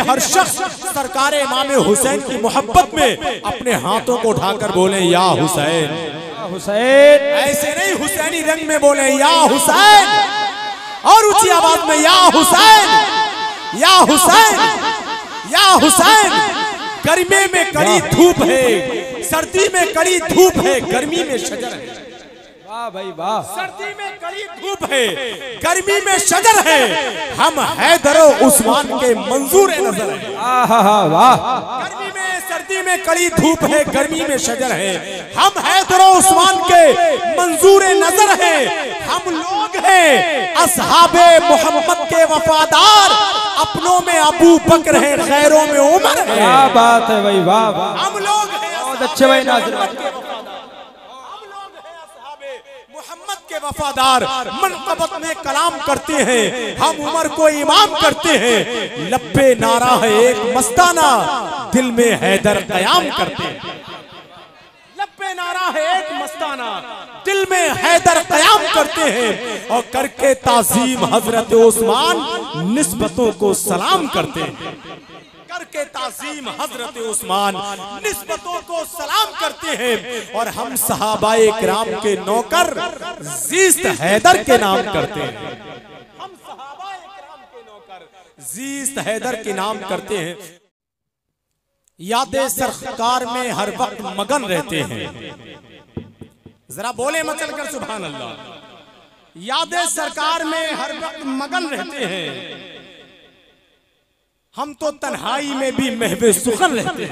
हर शख्स सरकार इमाम हुसैन की मोहब्बत में अपने हाथों को उठाकर बोले या हुसैन। हुसैन ऐसे नहीं, हुसैनी रंग में बोले या हुसैन, और ऊंची आवाज में या हुसैन, या हुसैन, या हुसैन। गर्मी में कड़ी धूप है, सर्दी में कड़ी धूप है, गर्मी में शजर है। वाह भाई वाह। सर्दी में कड़ी धूप है, गर्मी में शजर है। हम हैदर उस्मान के मंजूर नजर है। वाह। गर्मी में सर्दी में कड़ी धूप है, गर्मी में शजर है। हम हैदर उस्मान के मंजूर नजर है। हम लोग हैं असहाबे मोहम्मद के वफादार, अपनों में अबू बकर है, गैरों में उमर है। क्या बात है भाई वाह। हम लोग हैं बहुत अच्छे भाई नाज़िर। मोहम्मद के वफादार, मनक़बत में कलाम करते हैं, हम उमर को इमाम करते हैं। लब्बे नारा है एक मस्ताना, दिल में हैदर कयाम करते हैं। लब्बे नारा है एक मस्ताना, दिल में हैदर कयाम करते हैं। और करके ताज़ीम हजरत उस्मान निस्बतों को सलाम करते हैं। करके ताज़ीम हजरत उस्मान निस्बतों को सलाम करते हैं। और हम सहाबाए किराम के नौकर जीस्त हैदर के नाम करते हैं। हम सहाबाए किराम के नौकर जीस्त हैदर के नाम करते हैं। यादें सरकार में हर वक्त मगन रहते हैं। जरा बोले मचल कर सुभान अल्लाह। यादें सरकार में हर वक्त मगन रहते हैं। हम तो तन्हाई में भी महवे सुखन रहते हैं।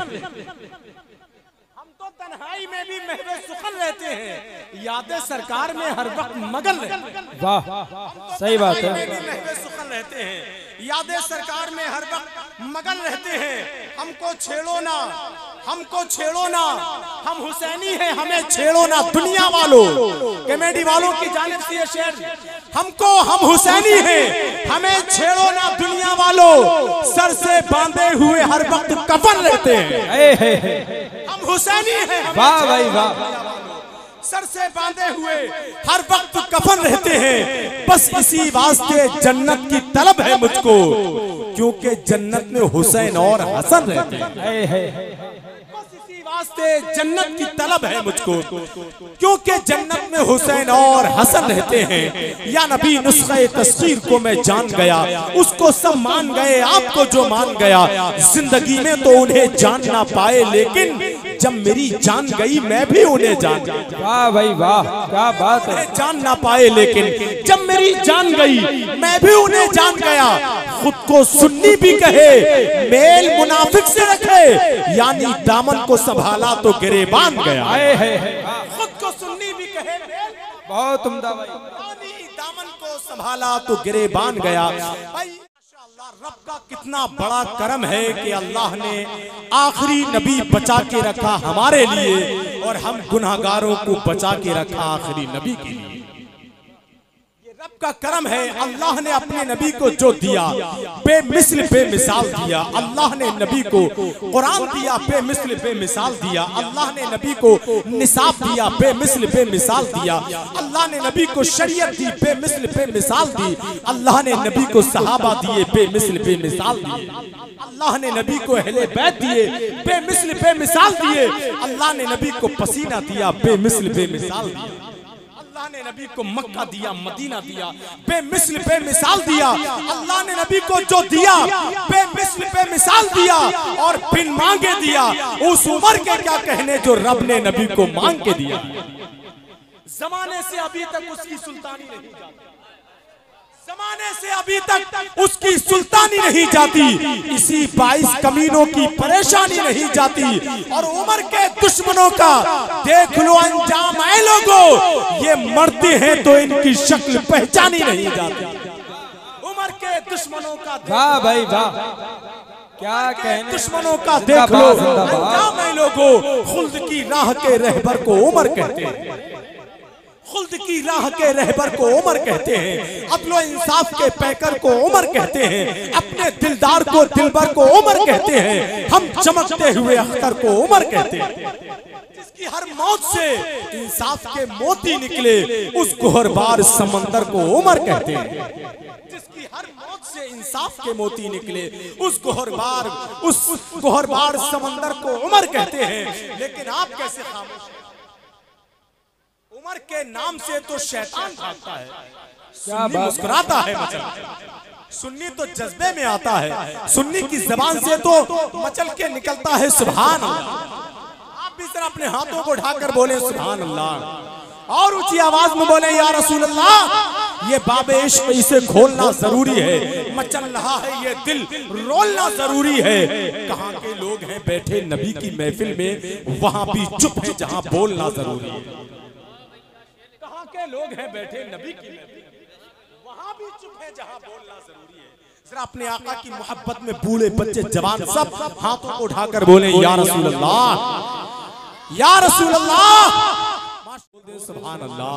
हम तो तन्हाई में भी महवे सुखन रहते हैं। यादें सरकार में हर वक्त मगन रहते हैं। वाह सही बात है। महवे सुखन रहते हैं, यादें सरकार में हर वक्त मगन रहते हैं। हमको छेड़ो ना, हमको छेड़ो ना, हम हुसैनी हैं, हमें छेड़ो ना दुनिया वालों। कमेटी वालों की जानिब से ये शेर, हमको, हम हुसैनी हैं, हमें छेड़ो ना दुनिया वालों। सर से बांधे हुए हर वक्त कफन रहते हैं। हम हुसैनी हैं, वाह भाई वाह। सर से बांधे हुए हर वक्त कफन रहते हैं। बस इसी वास्ते जन्नत की तलब है मुझको, क्योंकि जन्नत में हुसैन और हसन रहते हैं। वास्ते जन्नत की तलब है मुझको, क्योंकि जन्नत में हुसैन और हसन रहते हैं। या नबी नुस्खे तस्वीर को मैं जान गया, उसको सब मान गए, आपको जो मान गया। जिंदगी में तो उन्हें जान ना पाए, लेकिन जब मेरी जान गई मैं भी उन्हें जान गया। वाह भाई वाह, क्या बात है। जान ना पाए, लेकिन जब मेरी जान गई मैं भी उन्हें जान गया। खुद को सुन्नी भी कहे, मेल मुनाफिक से रखे, यानी दामन को संभाला तो गिरेबान गया। खुद को सुन्नी भी कहे, बहुत उम्दा भाई, दामन को संभाला तो गिरेबान गया। भाई रब का कितना बड़ा करम है कि अल्लाह ने आखिरी नबी बचा के रखा हमारे लिए, और हम गुनाहगारों को बचा के रखा आखिरी नबी के लिए। रब का करम है, अल्लाह ने अपने नबी को जो दिया बेमिसल बेमिसाल दिया। अल्लाह ने नबी को कुरान दिया, बेमिसल बेमिसाल दिया। अल्लाह ने नबी को निसाब दिया, बेमिसल बेमिसाल दिया। अल्लाह ने नबी को शरीयत दी, बेमिसल बेमिसाल दी। अल्लाह ने नबी को सहाबा दिए, बेमिसल बेमिसाल दिए। अल्लाह ने नबी को अहले बैत दिए, बेमिसल बेमिसाल दिए। अल्लाह ने नबी को पसीना दिया, बेमिसल बेमिसाल दिया। अल्लाह ने नबी को मक्का दिया, मदीना दिया, बेमिसल बेमिसाल दिया। अल्लाह ने नबी को जो दिया बेमिसल बेमिसाल दिया, और बिन मांगे दिया। उस उमर के क्या कहने जो रब ने नबी को मांग के दिया। जमाने से अभी तक उसकी सुल्तानी नहीं जाती, जमाने से अभी तक उसकी सुल्तानी नहीं जाती। इसी 22 कमीनों की परेशानी नहीं जाती। और उमर के दुश्मनों का देख लो अंजाम है लोगों, ये मरते हैं तो इनकी शक्ल पहचानी नहीं जाती। उमर के दुश्मनों का, वाह भाई वाह, क्या कहने। दुश्मनों का देख लो अंजाम है लोगों। खुल्द की राह के रहबर को उमर कहते हैं। खुल्द की राह के रहबर को उमर कहते हैं। अदलो इंसाफ के पैकर को उमर कहते हैं। अपने दिलदार को दिलबर को उमर कहते हैं। हम चमकते हुए अख्तर को उमर कहते हैं। जिसकी हर मौत से इंसाफ के मोती निकले, उस गुहरबार समंदर को उमर कहते हैं। जिसकी हर मौत से इंसाफ के मोती निकले। उस गोहरबार समंदर को उमर कहते हैं, लेकिन आप कैसे खामोश? उमर के नाम से तो शैतान भागता है, सुन्नी मुस्कुराता है मचल, सुन्नी तो जज्बे में आता है, सुन्नी की जबान से तो मचल के निकलता है सुभान अल्लाह। आप भी जरा अपने हाथों को ढाकर बोले सुभान अल्लाह, और ऊंची आवाज में बोले या रसूल अल्लाह। ये बाबे इश्क इसे खोलना जरूरी है, मचल रहा है ये दिल रोलना जरूरी है। कहाँ के लोग हैं बैठे नबी की महफिल में, वहां भी चुप है जहां बोलना जरूरी है। के लोग हैं बैठे नबी की महफिल, वहां भी चुप है जहां बोलना जरूरी है। जरा अपने आका की मोहब्बत में बूढ़े बच्चे जवान सब हाथों को उठाकर बोले या रसूल अल्लाह, या रसूल अल्लाह, सुभान अल्लाह।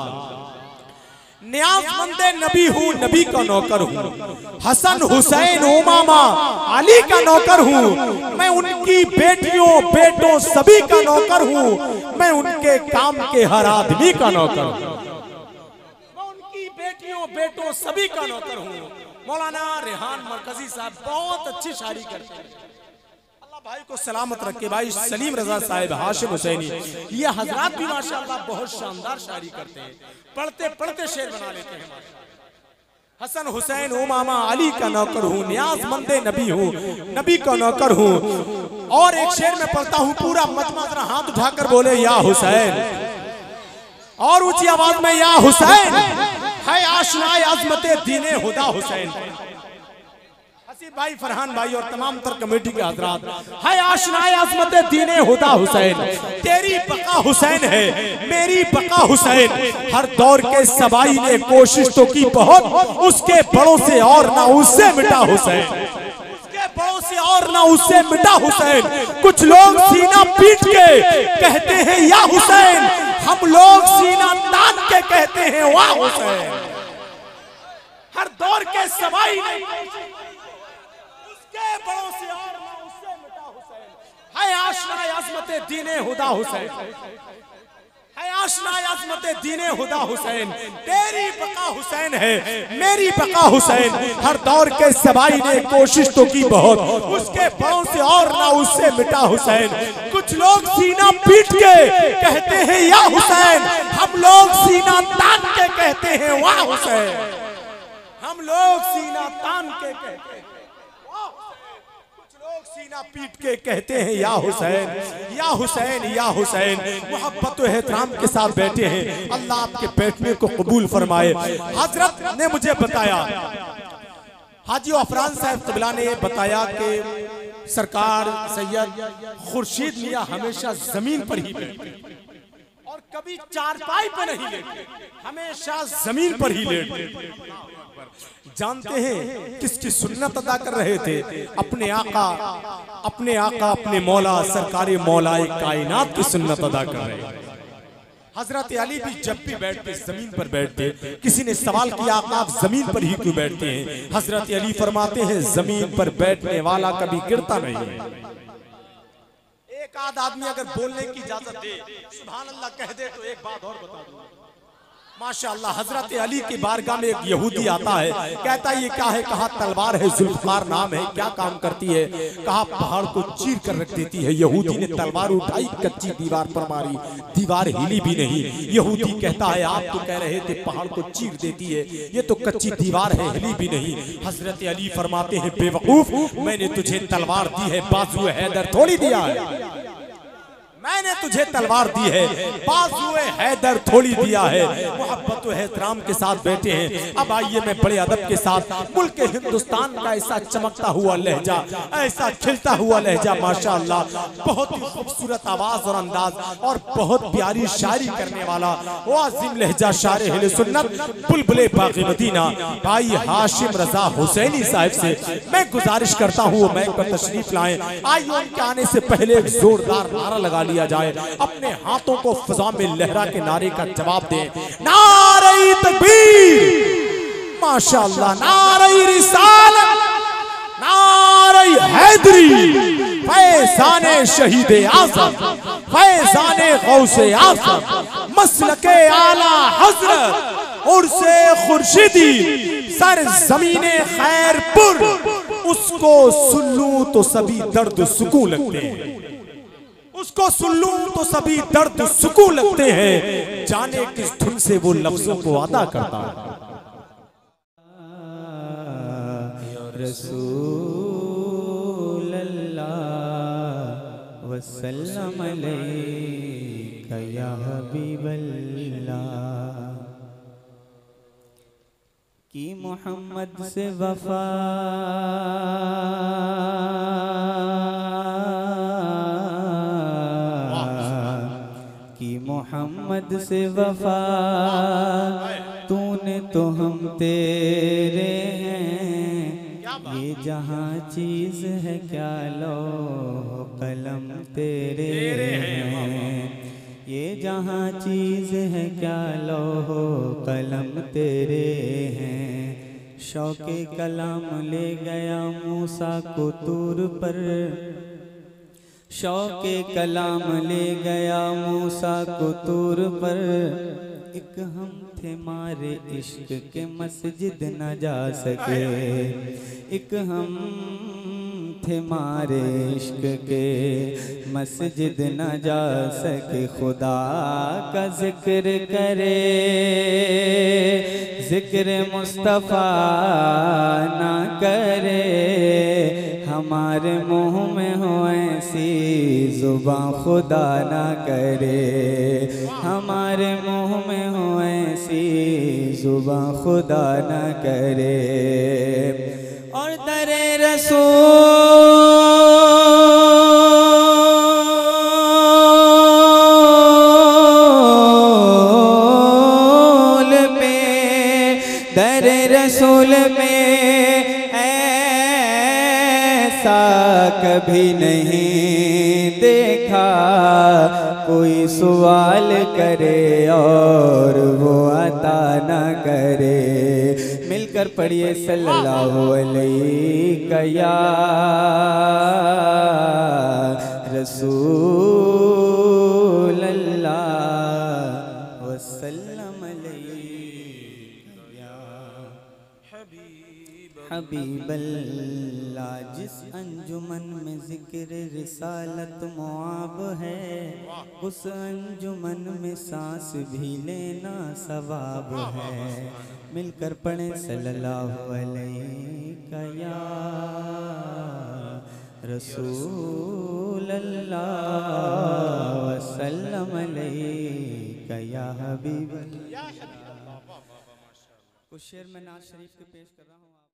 नियाज़मंदे नबी हूँ, नबी का नौकर हूँ, हसन हुसैन उमामा अली का नौकर हूँ। मैं उनकी बेटियों बेटों सभी का नौकर हूँ, मैं उनके काम के हर आदमी का नौकर हूँ, बेटियों बेटों सभी का नौकर हूँ। मौलाना रेहान मरकजी साहब बहुत अच्छी शायरी करते हैं, अल्लाह भाई को सलामत रखे। भाई सलीम रजा साहब हाशिम हुसैनी, ये हजरात भी माशाअल्लाह बहुत शानदार शायरी करते हैं, पढ़ते पढ़ते शेर बना लेते हैं। हसन हुसैन उमामा अली का नौकर हूँ, नियाज़मंदे नबी हूँ, नबी का नौकर हूँ। और एक शेर में पढ़ता हूँ, पूरा मजमा जरा हाथ उठाकर बोले या हुसैन, और ऊंची आवाज में या हुसैन, है आशनाए अज़मते दीने हुदा हुसैन। हसीब भाई, फरहान भाई और तमाम तर कमेटी के हजरात, है आशनाए अज़मते दीने हुदा हुसैन। तेरी बका हुसैन है, मेरी बका हुसैन। हर दौर के सबाई ने कोशिश तो की बहुत, उसके बड़ों से और ना उससे मिटा हुसैन, उसके बड़ों से और ना उससे मिटा हुसैन। कुछ लोग सीना पीट के कहते हैं या हुसैन, हम लोग सीना तान के कहते हैं वाह हुसैन। हर दौर के सबाई ने उसके बड़ों से और ना उससे मिटा हुसैन। है आशनाए अज़मते दीने हुदा हुसैन, है आशनाए अज़मते दीने हुदा हुसैन। तेरी बका हुसैन है, मेरी बका हुसैन। हर दौर के सबाई ने कोशिश तो की बहुत, उसके बड़ों से और ना उससे मिटा हुसैन। कुछ लोग सीना पीट के कहते हैं या हुसैन, हम लोग सीना तान के कहते हैं वाह हुसैन। हम लोग सीना तान के कहते हैं, कुछ लोग सीना पीट के कहते हैं या हुसैन, या हुसैन, या हुसैन। मोहब्बत और एहतराम के साथ बैठे हैं, अल्लाह आपके बैठने को कबूल फरमाए। हजरत ने मुझे बताया, हाजी अफरान साहब तबला ने बताया कि सरकार सैयद खुर्शीद मियां हमेशा जमीन पर ही बैठते और कभी चारपाई पर नहीं लेटे, हमेशा जमीन पर ही लेटे। जानते हैं किसकी सुन्नत अदा कर रहे थे? अपने आका, अपने मौला सरकारी मौलाए कायनात की सुन्नत अदा कर रहे हैं। हजरत अली भी जब भी बैठते जमीन पर बैठते। किसी ने सवाल किया आप जमीन पर ही क्यों बैठते हैं? हजरत अली फरमाते हैं जमीन पर बैठने वाला कभी गिरता नहीं है। एक आध आदमी अगर बोलने की इजाजत दे, सुभान अल्लाह कह दे, तो एक बात और बता दूं, माशाअल्लाह हजरत अली की बारगाह में एक यहूदी आता है, कहता है ये क्या है? कहा तलवार है, जुल्फकार नाम है, क्या काम करती है? कहा पहाड़ को चीर कर रख देती है। यहूदी ने तलवार उठाई, कच्ची दीवार पर मारी, दीवार हिली भी नहीं। यहूदी कहता है आप तो कह रहे थे पहाड़ को चीर देती है, ये तो कच्ची दीवार है, हिली भी नहीं। हजरत अली फरमाते हैं बेवकूफ, मैंने तुझे तलवार दी है, बाजुए हैदर थोड़ी दिया है। मैंने तुझे तलवार दी है, बाजुए हैदर थोड़ी दिया है। मोहब्बत व एहतराम के साथ बैठे हैं। अब आइए मैं बड़े अदब के साथ मुल्क हिंदुस्तान का ऐसा चमकता हुआ लहजा, ऐसा खिलता हुआ लहजा, माशाअल्लाह बहुत ही खूबसूरत आवाज और अंदाज और बहुत प्यारी शायरी करने वाला वो अजीम लहजा शायर अहले सुन्नत बुलबुले बाग़े मदीना भाई हाशिम रजा हुसैनी साहब से मैं गुजारिश करता हूँ मैं पर तशरीफ लाएं। आइए उनके आने से पहले एक जोरदार नारा लगा लिया जाए, अपने हाथों को फिजा में लहरा के नारे का जवाब दें। नारे तकबीर, माशाअल्लाह, नारे रिसालत, नारे हैदरी, फैज़ाने शहीद आज़म, फैज़ाने गौसे आज़म, मसलके आला हज़रत उर्से खुर्शीदी, सर ज़मीने खैरपुर, उसको सुन लूं तो सभी दर्द सुकून लगते हैं, उसको सुन लूं तो सभी दर्द सुकून लगते हैं, जाने किस धुन से वो लफ्जों को अदा करता है। रसूल अल्लाह वसल्लम अलैका या हबीबल्लाह कि मोहम्मद से वफा कि मोहम्मद से वफा तूने तो हम तेरे हैं, ये जहाँ चीज है क्या लो कलम तेरे हैं, ये जहाँ चीज है क्या लो कलम तेरे हैं। शौके कलाम ले गया मूसा को तूर पर, शौके कलाम ले गया मूसा को तूर पर, एक हम थे मारे इश्क के मस्जिद न जा सके, एक हम थे मारे इश्क के मस्जिद न जा सके। खुदा का जिक्र करे जिक्र मुस्तफ़ा ना करे, हमारे मुँह में हो ऐसी जुबां खुदा ना करे, हमारे मुँह में हो ऐसी जुबां खुदा ना करे। और दरे रसूल में, दरे रसूल में ऐसा कभी नहीं देखा, कोई सवाल करे और वो अता ना करे। मिलकर पढ़िए सल्लल्लाहु अलैहि या रसूल अल्लाह वसल्लम अलैहि या हबीब अल्लाह। जिस अंजुमन में जिक्र रिसालत मुआब है, उस अंजुमन में सांस भी लेना सवाब है। मिलकर पढ़े सल्लल्लाहु अलैहि या रसूल अल्लाह वसल्लम अलैहि या हबीब। कुछ शेर में नाज़ शरीफ के पेश कर रहा हूँ।